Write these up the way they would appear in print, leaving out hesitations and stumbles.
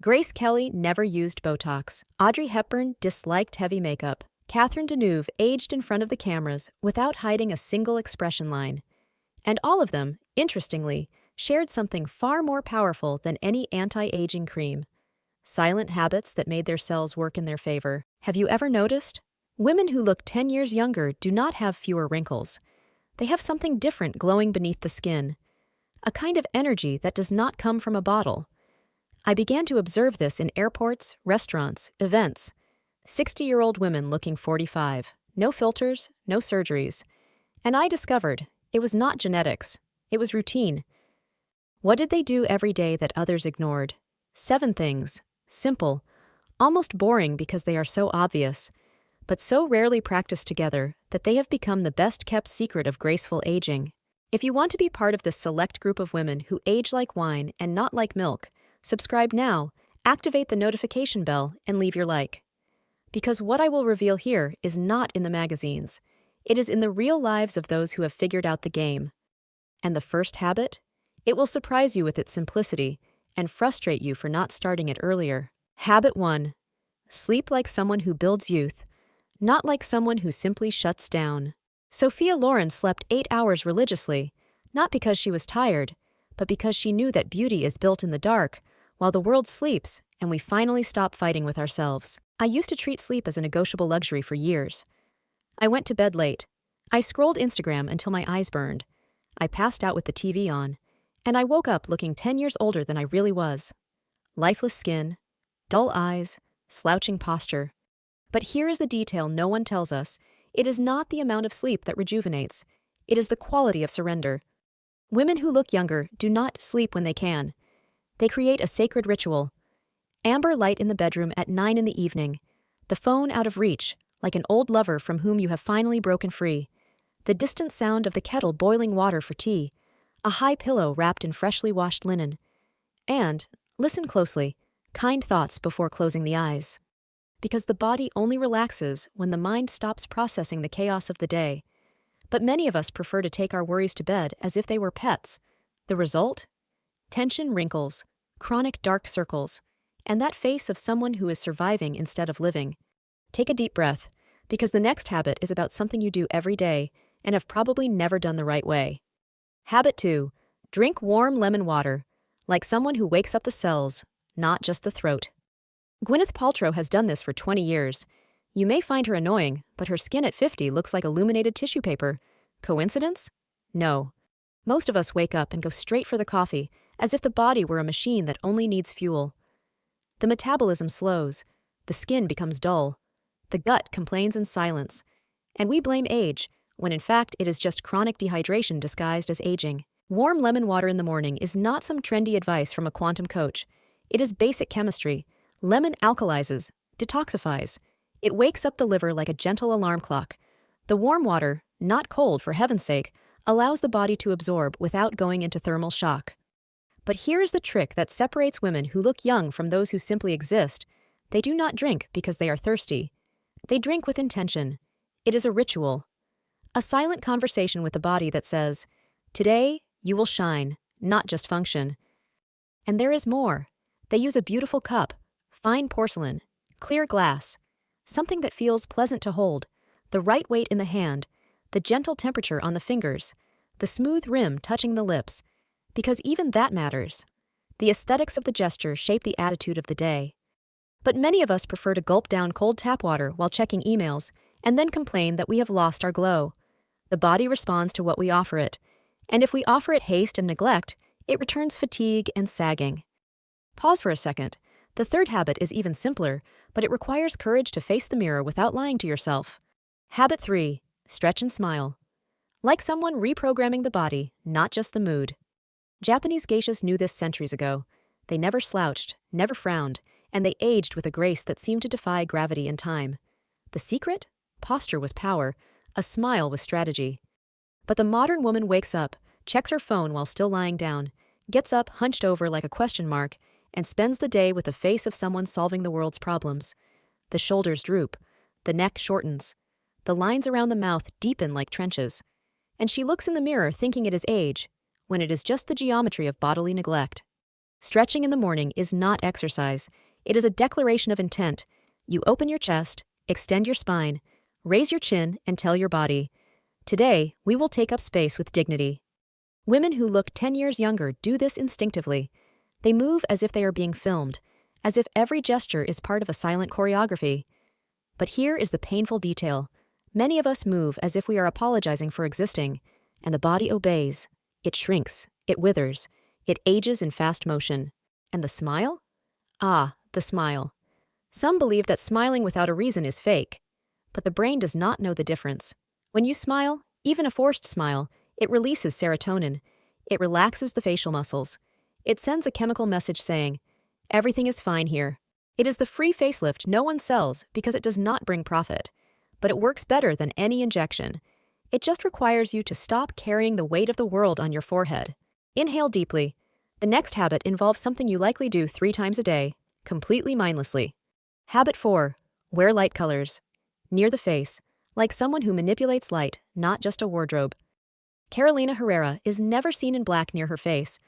Grace Kelly never used Botox. Audrey Hepburn disliked heavy makeup. Catherine Deneuve aged in front of the cameras without hiding a single expression line. And all of them, interestingly, shared something far more powerful than any anti-aging cream. Silent habits that made their cells work in their favor. Have you ever noticed? Women who look 10 years younger do not have fewer wrinkles. They have something different glowing beneath the skin. A kind of energy that does not come from a bottle. I began to observe this in airports, restaurants, events. 60-year-old women looking 45. No filters, no surgeries. And I discovered it was not genetics. It was routine. What did they do every day that others ignored? 7 things. Simple. Almost boring because they are so obvious, but so rarely practiced together that they have become the best-kept secret of graceful aging. If you want to be part of this select group of women who age like wine and not like milk, subscribe now, activate the notification bell, and leave your like. Because what I will reveal here is not in the magazines. It is in the real lives of those who have figured out the game. And the first habit? It will surprise you with its simplicity and frustrate you for not starting it earlier. Habit 1. Sleep like someone who builds youth, not like someone who simply shuts down. Sophia Loren slept 8 hours religiously, not because she was tired, but because she knew that beauty is built in the dark, while the world sleeps and we finally stop fighting with ourselves. I used to treat sleep as a negotiable luxury for years. I went to bed late. I scrolled Instagram until my eyes burned. I passed out with the TV on, and I woke up looking 10 years older than I really was. Lifeless skin, dull eyes, slouching posture. But here is the detail no one tells us. It is not the amount of sleep that rejuvenates. It is the quality of surrender. Women who look younger do not sleep when they can. They create a sacred ritual. Amber light in the bedroom at 9 in the evening. The phone out of reach, like an old lover from whom you have finally broken free. The distant sound of the kettle boiling water for tea. A high pillow wrapped in freshly washed linen. And, listen closely, kind thoughts before closing the eyes. Because the body only relaxes when the mind stops processing the chaos of the day. But many of us prefer to take our worries to bed as if they were pets. The result? Tension wrinkles, chronic dark circles, and that face of someone who is surviving instead of living. Take a deep breath, because the next habit is about something you do every day and have probably never done the right way. Habit 2. Drink warm lemon water, like someone who wakes up the cells, not just the throat. Gwyneth Paltrow has done this for 20 years. You may find her annoying, but her skin at 50 looks like illuminated tissue paper. Coincidence? No. Most of us wake up and go straight for the coffee, as if the body were a machine that only needs fuel. The metabolism slows, the skin becomes dull, the gut complains in silence, and we blame age, when in fact it is just chronic dehydration disguised as aging. Warm lemon water in the morning is not some trendy advice from a quantum coach. It is basic chemistry. Lemon alkalizes, detoxifies. It wakes up the liver like a gentle alarm clock. The warm water, not cold for heaven's sake, allows the body to absorb without going into thermal shock. But here is the trick that separates women who look young from those who simply exist. They do not drink because they are thirsty. They drink with intention. It is a ritual. A silent conversation with the body that says, "Today, you will shine, not just function." And there is more. They use a beautiful cup, fine porcelain, clear glass, something that feels pleasant to hold, the right weight in the hand, the gentle temperature on the fingers, the smooth rim touching the lips, because even that matters. The aesthetics of the gesture shape the attitude of the day. But many of us prefer to gulp down cold tap water while checking emails and then complain that we have lost our glow. The body responds to what we offer it, and if we offer it haste and neglect, it returns fatigue and sagging. Pause for a second. The third habit is even simpler, but it requires courage to face the mirror without lying to yourself. Habit 3. Stretch and smile. Like someone reprogramming the body, not just the mood. Japanese geishas knew this centuries ago. They never slouched, never frowned, and they aged with a grace that seemed to defy gravity and time. The secret? Posture was power. A smile was strategy. But the modern woman wakes up, checks her phone while still lying down, gets up hunched over like a question mark, and spends the day with the face of someone solving the world's problems. The shoulders droop, the neck shortens, the lines around the mouth deepen like trenches, and she looks in the mirror thinking it is age, when it is just the geometry of bodily neglect. Stretching in the morning is not exercise. It is a declaration of intent. You open your chest, extend your spine, raise your chin, and tell your body, "Today, we will take up space with dignity." Women who look 10 years younger do this instinctively. They move as if they are being filmed, as if every gesture is part of a silent choreography. But here is the painful detail. Many of us move as if we are apologizing for existing, and the body obeys. It shrinks, it withers, it ages in fast motion. And the smile? Ah, the smile. Some believe that smiling without a reason is fake, but the brain does not know the difference. When you smile, even a forced smile, it releases serotonin. It relaxes the facial muscles. It sends a chemical message saying, "Everything is fine here." It is the free facelift no one sells because it does not bring profit, but it works better than any injection. It just requires you to stop carrying the weight of the world on your forehead. Inhale deeply. The next habit involves something you likely do 3 times a day, completely mindlessly. Habit 4. Wear light colors. Near the face, like someone who manipulates light, not just a wardrobe. Carolina Herrera is never seen in black near her face,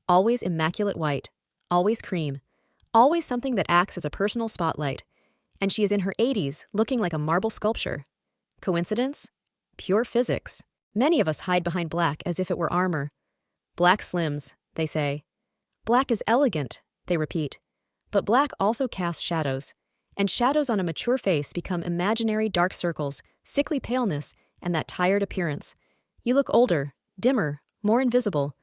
always immaculate white, always cream, always something that acts as a personal spotlight. And she is in her 80s, looking like a marble sculpture. Coincidence? Pure physics. Many of us hide behind black as if it were armor. Black slims, they say. Black is elegant, they repeat. But black also casts shadows, and shadows on a mature face become imaginary dark circles, sickly paleness, and that tired appearance. You look older, dimmer, more invisible.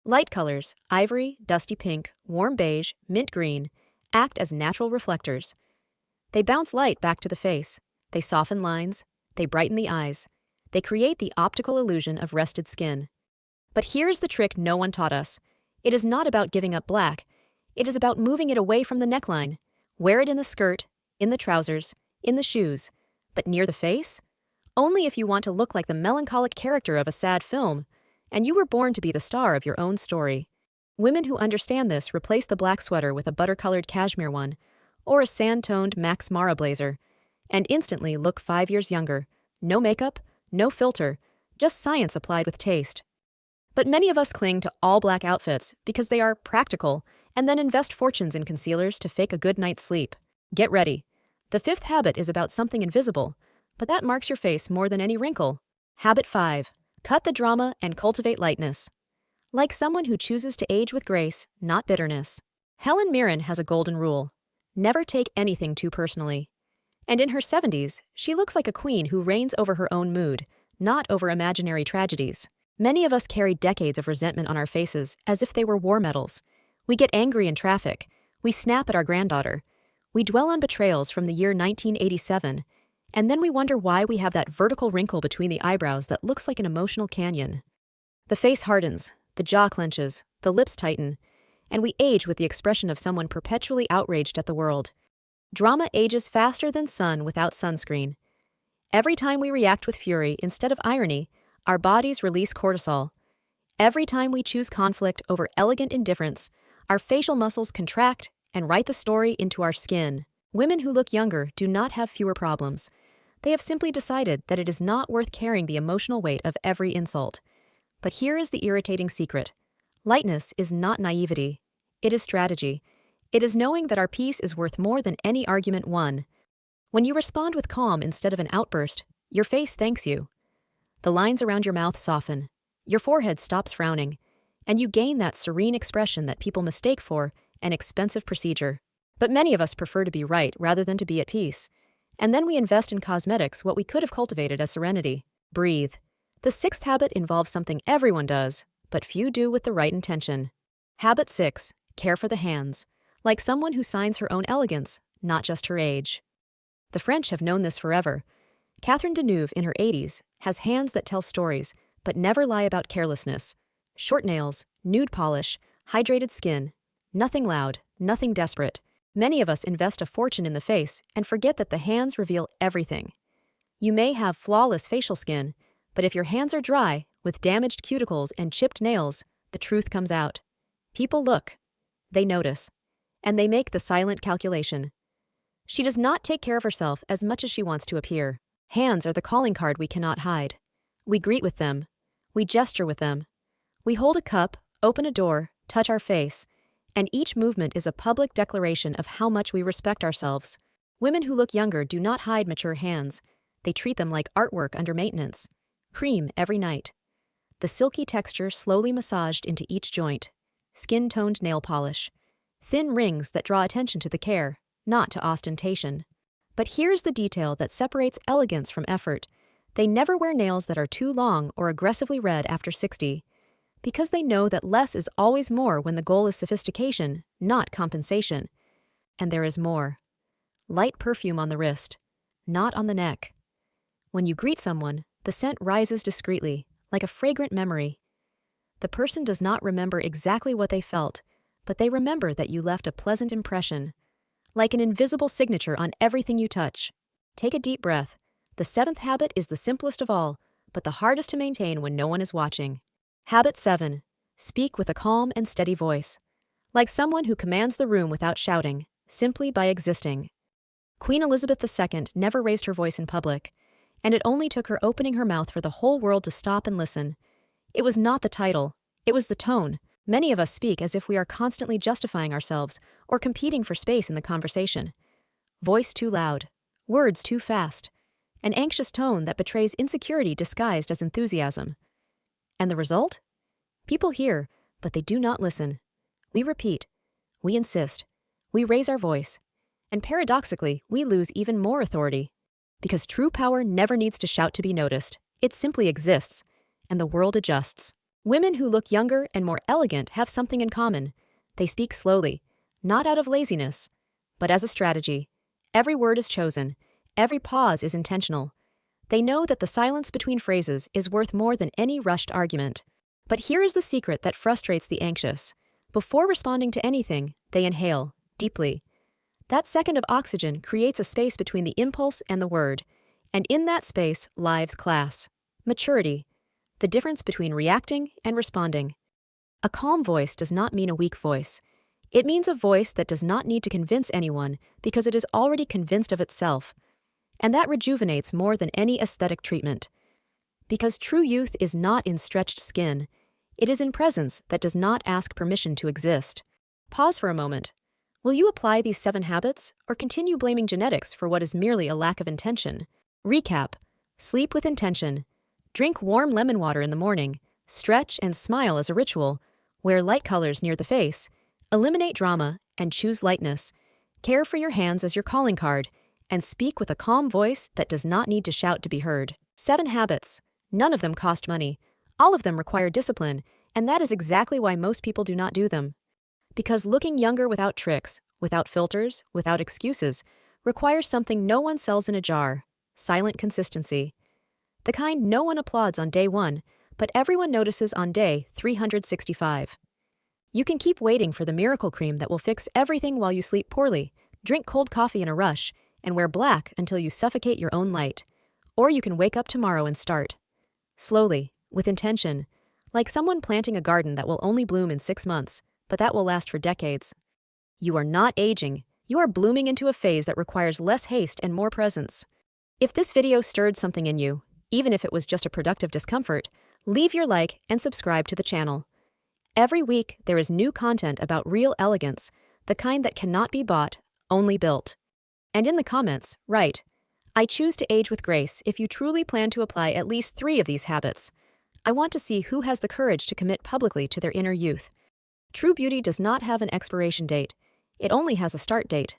Light colors, ivory, dusty pink, warm beige, mint green, act as natural reflectors. They bounce light back to the face. They soften lines. They brighten the eyes. They create the optical illusion of rested skin. But here's the trick no one taught us. It is not about giving up black. It is about moving it away from the neckline. Wear it in the skirt, in the trousers, in the shoes. But near the face? Only if you want to look like the melancholic character of a sad film. And you were born to be the star of your own story. Women who understand this replace the black sweater with a butter-colored cashmere one, or a sand-toned Max Mara blazer, and instantly look 5 years younger. No makeup, no filter, just science applied with taste. But many of us cling to all-black outfits because they are practical, and then invest fortunes in concealers to fake a good night's sleep. Get ready. The 5th habit is about something invisible, but that marks your face more than any wrinkle. Habit 5. Cut the drama and cultivate lightness. Like someone who chooses to age with grace, not bitterness. Helen Mirren has a golden rule. Never take anything too personally. And in her 70s, she looks like a queen who reigns over her own mood, not over imaginary tragedies. Many of us carry decades of resentment on our faces as if they were war medals. We get angry in traffic. We snap at our granddaughter. We dwell on betrayals from the year 1987, and then we wonder why we have that vertical wrinkle between the eyebrows that looks like an emotional canyon. The face hardens, the jaw clenches, the lips tighten, and we age with the expression of someone perpetually outraged at the world. Drama ages faster than sun without sunscreen. Every time we react with fury instead of irony, our bodies release cortisol. Every time we choose conflict over elegant indifference, our facial muscles contract and write the story into our skin. Women who look younger do not have fewer problems. They have simply decided that it is not worth carrying the emotional weight of every insult. But here is the irritating secret. Lightness is not naivety. It is strategy. It is knowing that our peace is worth more than any argument won. When you respond with calm instead of an outburst, your face thanks you. The lines around your mouth soften. Your forehead stops frowning, and you gain that serene expression that people mistake for an expensive procedure. But many of us prefer to be right rather than to be at peace. And then we invest in cosmetics what we could have cultivated as serenity. Breathe. The 6th habit involves something everyone does, but few do with the right intention. Habit 6. Care for the hands. Like someone who signs her own elegance, not just her age. The French have known this forever. Catherine Deneuve, in her 80s, has hands that tell stories, but never lie about carelessness. Short nails, nude polish, hydrated skin. Nothing loud, nothing desperate. Many of us invest a fortune in the face and forget that the hands reveal everything. You may have flawless facial skin, but if your hands are dry, with damaged cuticles and chipped nails, the truth comes out. People look. They notice. And they make the silent calculation. She does not take care of herself as much as she wants to appear. Hands are the calling card we cannot hide. We greet with them. We gesture with them. We hold a cup, open a door, touch our face, And each movement is a public declaration of how much we respect ourselves. Women who look younger do not hide mature hands. They treat them like artwork under maintenance. Cream every night. The silky texture slowly massaged into each joint. Skin-toned nail polish. Thin rings that draw attention to the care, not to ostentation. But here's the detail that separates elegance from effort. They never wear nails that are too long or aggressively red after 60. Because they know that less is always more when the goal is sophistication, not compensation. And there is more. Light perfume on the wrist, not on the neck. When you greet someone, the scent rises discreetly, like a fragrant memory. The person does not remember exactly what they felt, but they remember that you left a pleasant impression, like an invisible signature on everything you touch. Take a deep breath. The seventh habit is the simplest of all, but the hardest to maintain when no one is watching. Habit 7. Speak with a calm and steady voice. Like someone who commands the room without shouting, simply by existing. Queen Elizabeth II never raised her voice in public, and it only took her opening her mouth for the whole world to stop and listen. It was not the title, it was the tone. Many of us speak as if we are constantly justifying ourselves or competing for space in the conversation. Voice too loud, words too fast, an anxious tone that betrays insecurity disguised as enthusiasm. And the result? People hear, but they do not listen. We repeat, we insist, we raise our voice, and paradoxically, we lose even more authority. Because true power never needs to shout to be noticed. It simply exists, and the world adjusts. Women who look younger and more elegant have something in common. They speak slowly, not out of laziness, but as a strategy. Every word is chosen. Every pause is intentional. They know that the silence between phrases is worth more than any rushed argument. But here is the secret that frustrates the anxious. Before responding to anything, they inhale, deeply. That second of oxygen creates a space between the impulse and the word, and in that space lives class, maturity, the difference between reacting and responding. A calm voice does not mean a weak voice. It means a voice that does not need to convince anyone because it is already convinced of itself. And that rejuvenates more than any aesthetic treatment. Because true youth is not in stretched skin. It is in presence that does not ask permission to exist. Pause for a moment. Will you apply these 7 habits, or continue blaming genetics for what is merely a lack of intention? Recap. Sleep with intention. Drink warm lemon water in the morning. Stretch and smile as a ritual. Wear light colors near the face. Eliminate drama and choose lightness. Care for your hands as your calling card. And speak with a calm voice that does not need to shout to be heard. 7 habits. None of them cost money. All of them require discipline, and that is exactly why most people do not do them. Because looking younger without tricks, without filters, without excuses, requires something no one sells in a jar: silent consistency. The kind no one applauds on day 1, but everyone notices on day 365. You can keep waiting for the miracle cream that will fix everything while you sleep poorly, drink cold coffee in a rush, and wear black until you suffocate your own light. Or you can wake up tomorrow and start. Slowly, with intention, like someone planting a garden that will only bloom in 6 months, but that will last for decades. You are not aging. You are blooming into a phase that requires less haste and more presence. If this video stirred something in you, even if it was just a productive discomfort, leave your like and subscribe to the channel. Every week, there is new content about real elegance, the kind that cannot be bought, only built. And in the comments, write, "I choose to age with grace" if you truly plan to apply at least 3 of these habits. I want to see who has the courage to commit publicly to their inner youth. True beauty does not have an expiration date. It only has a start date.